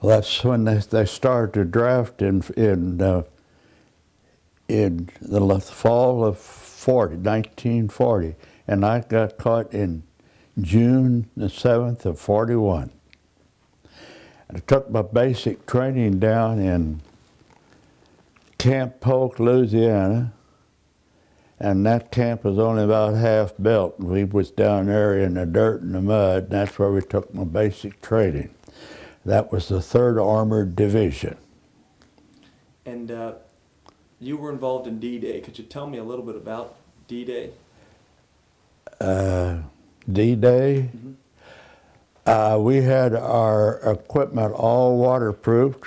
Well, that's when they started to draft in the fall of 1940, and I got caught in June the 7th of 41. I took my basic training down in Camp Polk, Louisiana, and that camp was only about half built. We was down there in the dirt and the mud, and that's where we took my basic training. That was the 3rd Armored Division. And you were involved in D-Day. Could you tell me a little bit about D-Day? D-Day? Mm-hmm. We had our equipment all waterproofed,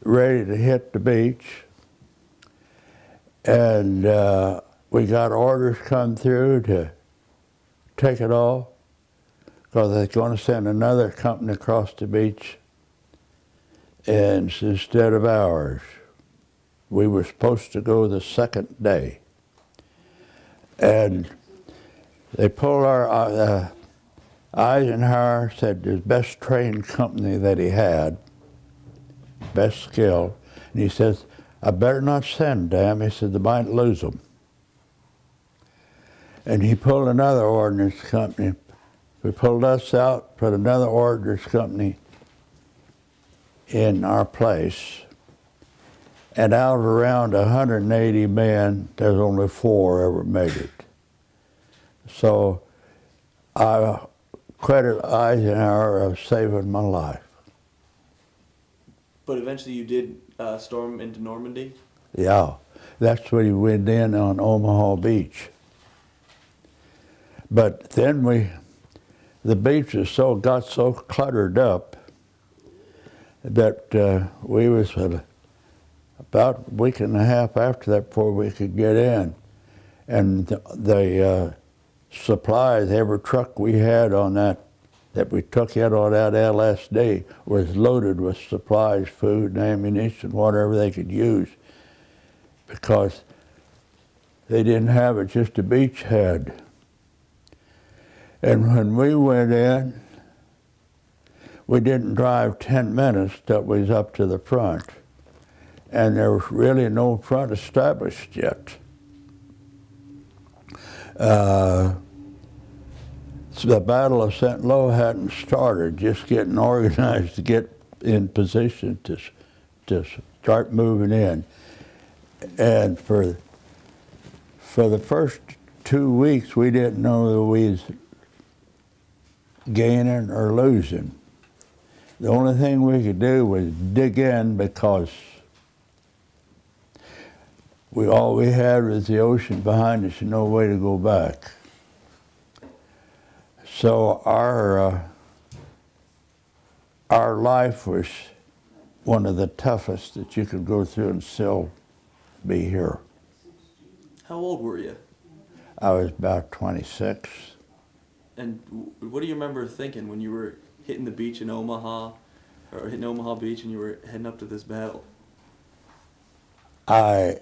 ready to hit the beach. And we got orders come through to take it off because they're going to send another company across the beach, and instead of ours. We were supposed to go the 2nd day. And they pulled our, Eisenhower said the best trained company that he had, best skill, and he says, I better not send them. He said, they might lose them. And he pulled another ordnance company. We pulled us out, put another ordnance company in our place. And out of around 180 men, there's only 4 ever made it. So I credit Eisenhower of saving my life. But eventually you did storm into Normandy? Yeah, that's when we went in on Omaha Beach. But then the beach got so cluttered up that we was about a week and a half after that before we could get in. And the supplies, every truck we had on that we took in on that LSD was loaded with supplies, food, and ammunition, whatever they could use, because they didn't have it, just the beach had. And when we went in, we didn't drive 10 minutes till we was up to the front. And there was really no front established yet. So the Battle of St. Lo hadn't started, just getting organized to get in position to start moving in. And for the first 2 weeks, we didn't know that we was gaining or losing. The only thing we could do was dig in, because all we had was the ocean behind us and no way to go back. So our life was one of the toughest that you could go through and still be here. How old were you? I was about 26. And what do you remember thinking when you were hitting the beach in Omaha, or hitting Omaha Beach, and you were heading up to this battle? I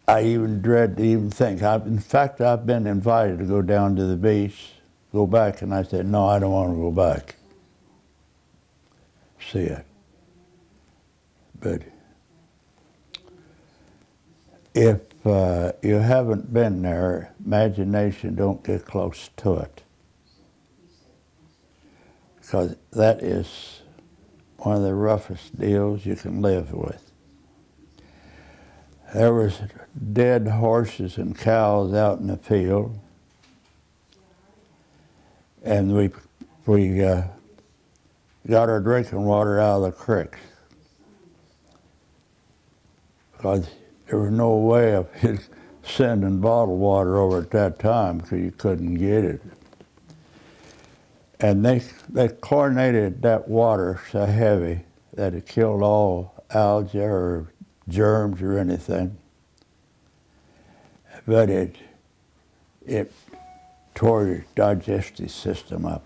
even dread to even think. In fact, I've been invited to go down to the beach, go back, and I said, no, I don't want to go back. See it. But if you haven't been there, imagination don't get close to it. Because that is one of the roughest deals you can live with. There was dead horses and cows out in the field, and we got our drinking water out of the creeks, because there was no way of sending bottled water over at that time, because you couldn't get it. And they chlorinated that water so heavy that it killed all algae or germs or anything, but it tore your digestive system up.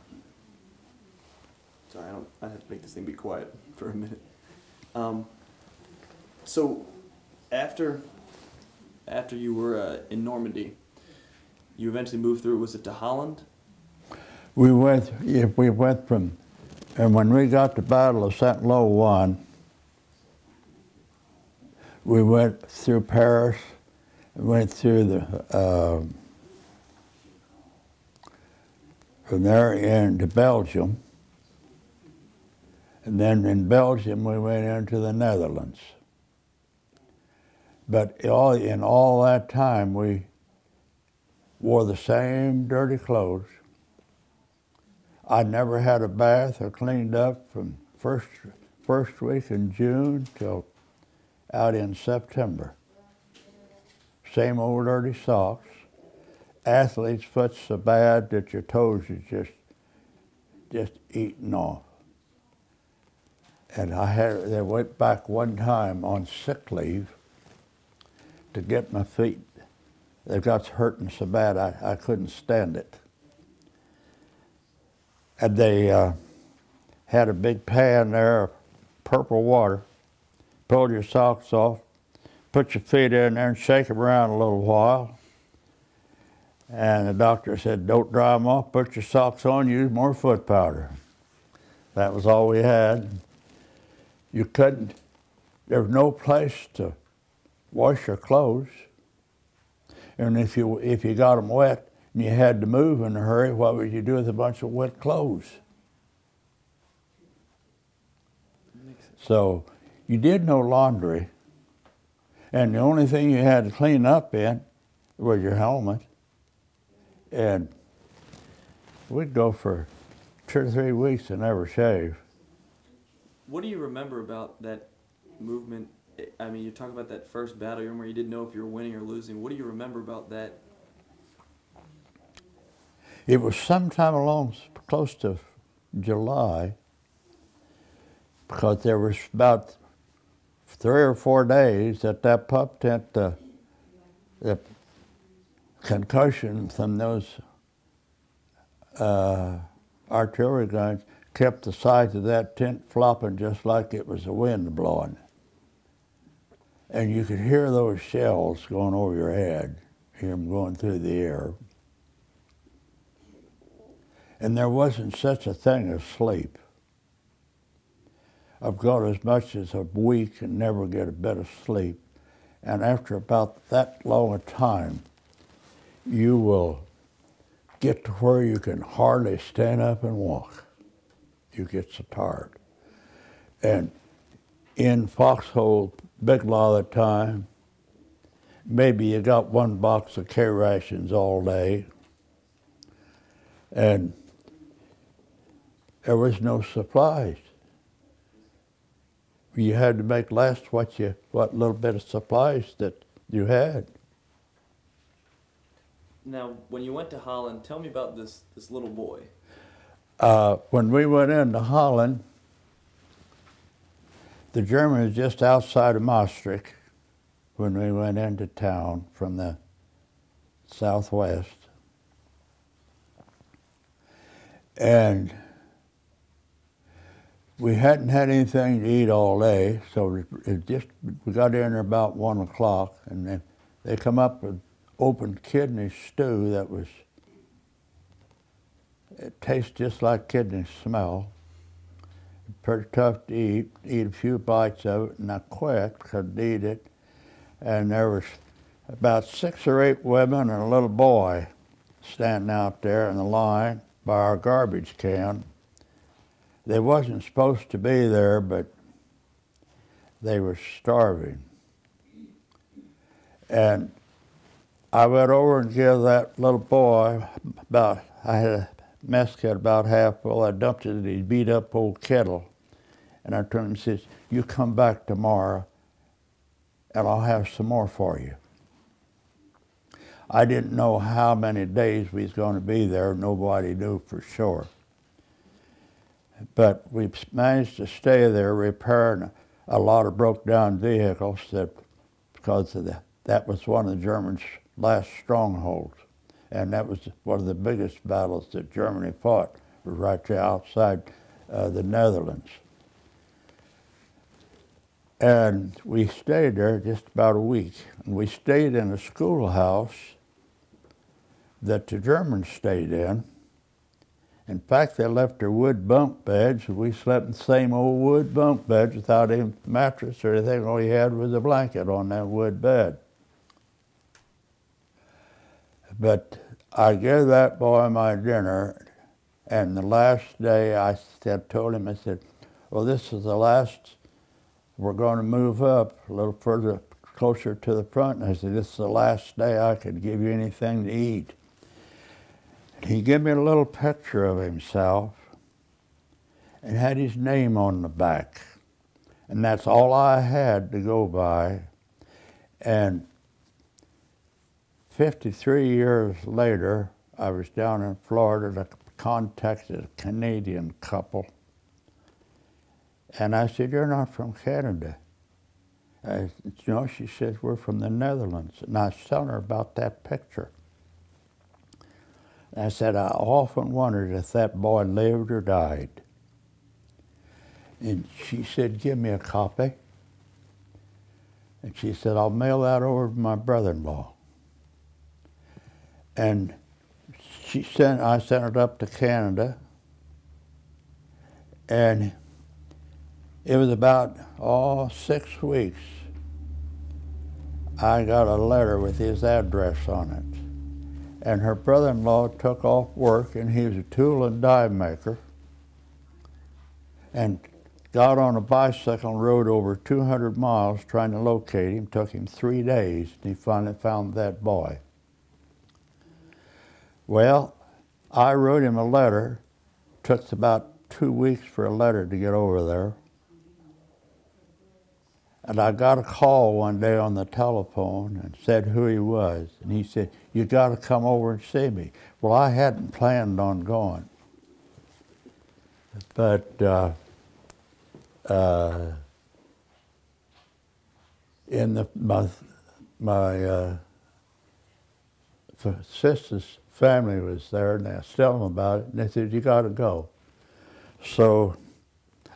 Sorry, I have to make this thing be quiet for a minute. So after you were in Normandy, you eventually moved through. Was it to Holland? We went from And when we got the Battle of St. Lo won, we went through Paris, went through the, from there into Belgium, and then in Belgium we went into the Netherlands. But in all that time we wore the same dirty clothes. I never had a bath or cleaned up from first week in June till out in September. Same old dirty socks. Athlete's foot's so bad that your toes are just eating off. And they went back one time on sick leave to get my feet. They got hurting so bad I couldn't stand it. And they had a big pan there of purple water. Pull your socks off, put your feet in there and shake them around a little while. And the doctor said, don't dry them off, put your socks on, use more foot powder. That was all we had. You couldn't, there was no place to wash your clothes. And if you got them wet and you had to move in a hurry, what would you do with a bunch of wet clothes? So you did no laundry, and the only thing you had to clean up in was your helmet. And we'd go for 2 or 3 weeks and never shave. What do you remember about that movement? I mean, you talk about that first battle. You remember you didn't know if you were winning or losing. What do you remember about that? It was sometime along close to July, because there was about 3 or 4 days that pup tent, the concussion from those artillery guns kept the sides of that tent flopping just like it was the wind blowing. And you could hear those shells going over your head, hear them going through the air. And there wasn't such a thing as sleep. I've got as much as a week and never get a bit of sleep. And after about that long a time, you will get to where you can hardly stand up and walk. You get so tired. And in Foxhole, big lot of the time, maybe you got 1 box of K rations all day, and there was no supplies. You had to make last what little bit of supplies that you had. Now, when you went to Holland, tell me about this little boy. When we went into Holland, the Germans just outside of Maastricht when we went into town from the southwest. And we hadn't had anything to eat all day, so we got in there about 1 o'clock, and then they come up with open kidney stew that it tastes just like kidney smell. Pretty tough to eat a few bites of it, and I quit, couldn't eat it. And there was about 6 or 8 women and a little boy standing out there in the line by our garbage can. They wasn't supposed to be there, but they were starving. And I went over and gave that little boy I had a mess kit about half full. I dumped it in his beat up old kettle. And I turned to him and says, you come back tomorrow and I'll have some more for you. I didn't know how many days we was going to be there. Nobody knew for sure. But we managed to stay there repairing a lot of broke down vehicles because of that was one of the Germans' last strongholds. And that was one of the biggest battles that Germany fought, was right there outside the Netherlands. And we stayed there just about a week. And we stayed in a schoolhouse that the Germans stayed in. In fact, they left their wood bunk beds. We slept in the same old wood bunk beds without any mattress or anything. All you had was a blanket on that wood bed. But I gave that boy my dinner, and the last day I told him, I said, well, this is the last, we're going to move up a little further, closer to the front. And I said, this is the last day I could give you anything to eat. And he gave me a little picture of himself and had his name on the back. And that's all I had to go by. And 53 years later, I was down in Florida to contact a Canadian couple. And I said, you're not from Canada. She says, we're from the Netherlands. And I was telling her about that picture. And I said, I often wondered if that boy lived or died. And she said, give me a copy. And she said, I'll mail that over to my brother-in-law. And I sent it up to Canada. And it was about, 6 weeks. I got a letter with his address on it. And her brother-in-law took off work, and he was a tool and die maker, and got on a bicycle and rode over 200 miles trying to locate him. Took him 3 days, and he finally found that boy. Well, I wrote him a letter. Took about 2 weeks for a letter to get over there. And I got a call one day on the telephone and said who he was. And he said, you got to come over and see me. Well, I hadn't planned on going. But my sister's family was there, and I was telling them about it, and they said, you got to go. So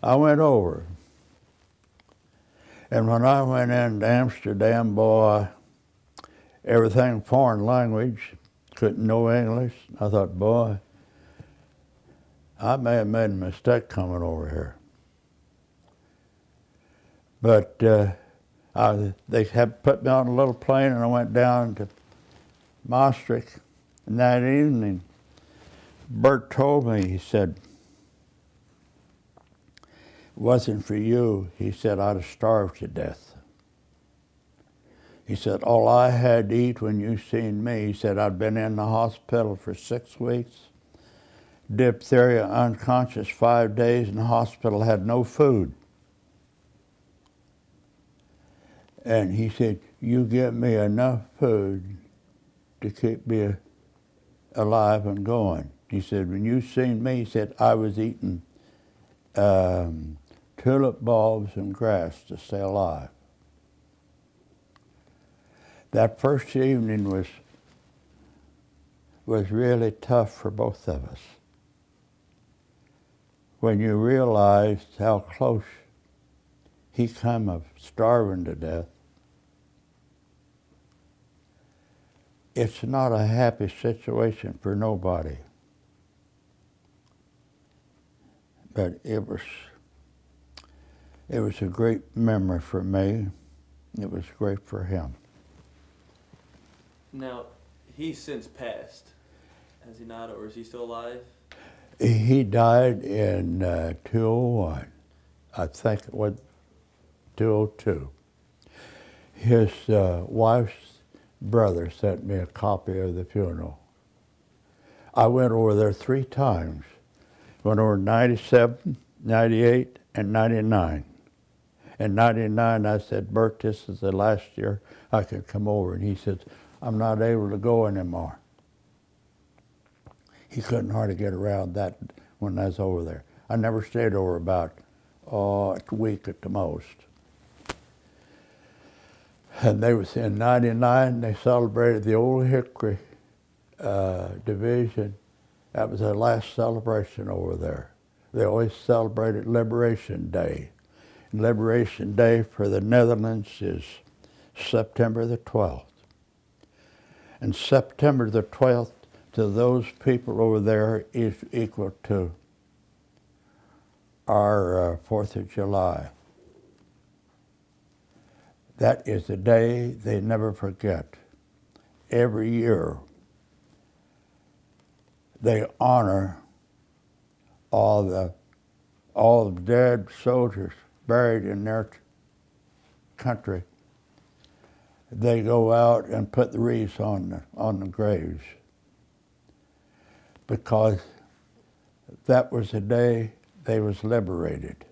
I went over. And when I went into Amsterdam, boy, everything foreign language, couldn't know English. I thought, boy, I may have made a mistake coming over here. But they had put me on a little plane, and I went down to Maastricht. And that evening, Bert told me, he said, it wasn't for you, he said, I'd have starved to death. He said, all I had to eat when you seen me, he said, I'd been in the hospital for 6 weeks, diphtheria, unconscious 5 days, in the hospital, had no food. And he said, you give me enough food to keep me alive and going. He said, when you seen me, he said, I was eating tulip bulbs and grass to stay alive. That first evening was really tough for both of us. When you realized how close he come of starving to death. It's not a happy situation for nobody. But it was a great memory for me. It was great for him. Now, he's since passed, has he not, or is he still alive? He died in 2001. I think it was 2002. His wife's brother sent me a copy of the funeral. I went over there 3 times. Went over 97, 98, and 99. In 99, I said, Bert, this is the last year I could come over. And he said, I'm not able to go anymore. He couldn't hardly get around that when I was over there. I never stayed over about a week at the most. And they was in 99, they celebrated the Old Hickory division. That was their last celebration over there. They always celebrated Liberation Day. And Liberation Day for the Netherlands is September the 12th. And September the 12th to those people over there is equal to our 4th of July. That is a day they never forget. Every year, they honor all the dead soldiers buried in their country. They go out and put the wreaths on the graves, because that was the day they was liberated.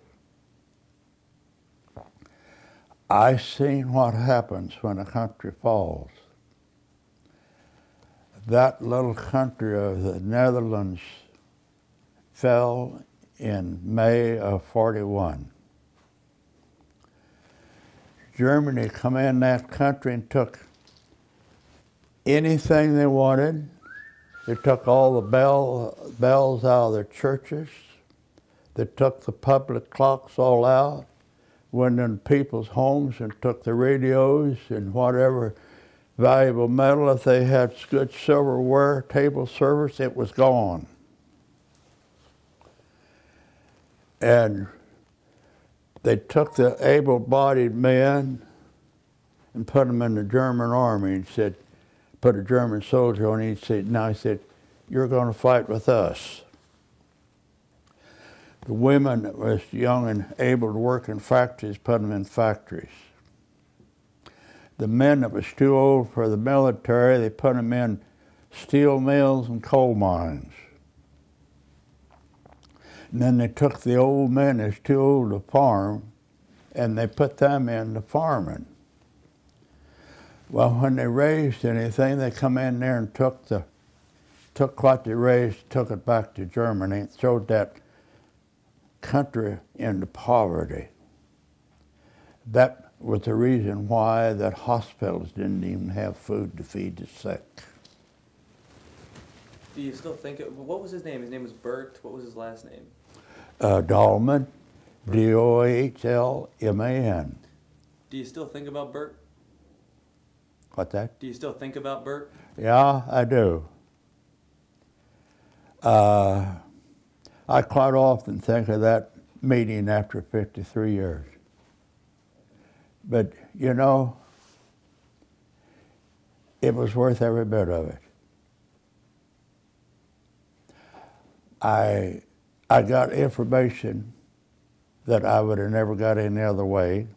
I seen what happens when a country falls. That little country of the Netherlands fell in May of 41. Germany come in that country and took anything they wanted. They took all the bells out of their churches. They took the public clocks all out, went in people's homes and took the radios and whatever valuable metal. If they had good silverware, table service, it was gone. And they took the able-bodied men and put them in the German army and said, put a German soldier on each seat. Now he said, you're going to fight with us. The women that was young and able to work in factories, put them in factories. The men that was too old for the military, they put them in steel mills and coal mines. And then they took the old men that's too old to farm, and they put them into farming. Well, when they raised anything, they come in there and took what they raised, took it back to Germany, and threw that country into poverty. That was the reason why that hospitals didn't even have food to feed the sick. Do you still think what was his name? His name was Bert. What was his last name? Dahlman, D-O-H-L-M-A-N. Do you still think about Bert? What's that? Do you still think about Bert? Yeah, I do. I quite often think of that meeting after 53 years. But, you know, it was worth every bit of it. I got information that I would have never got any other way.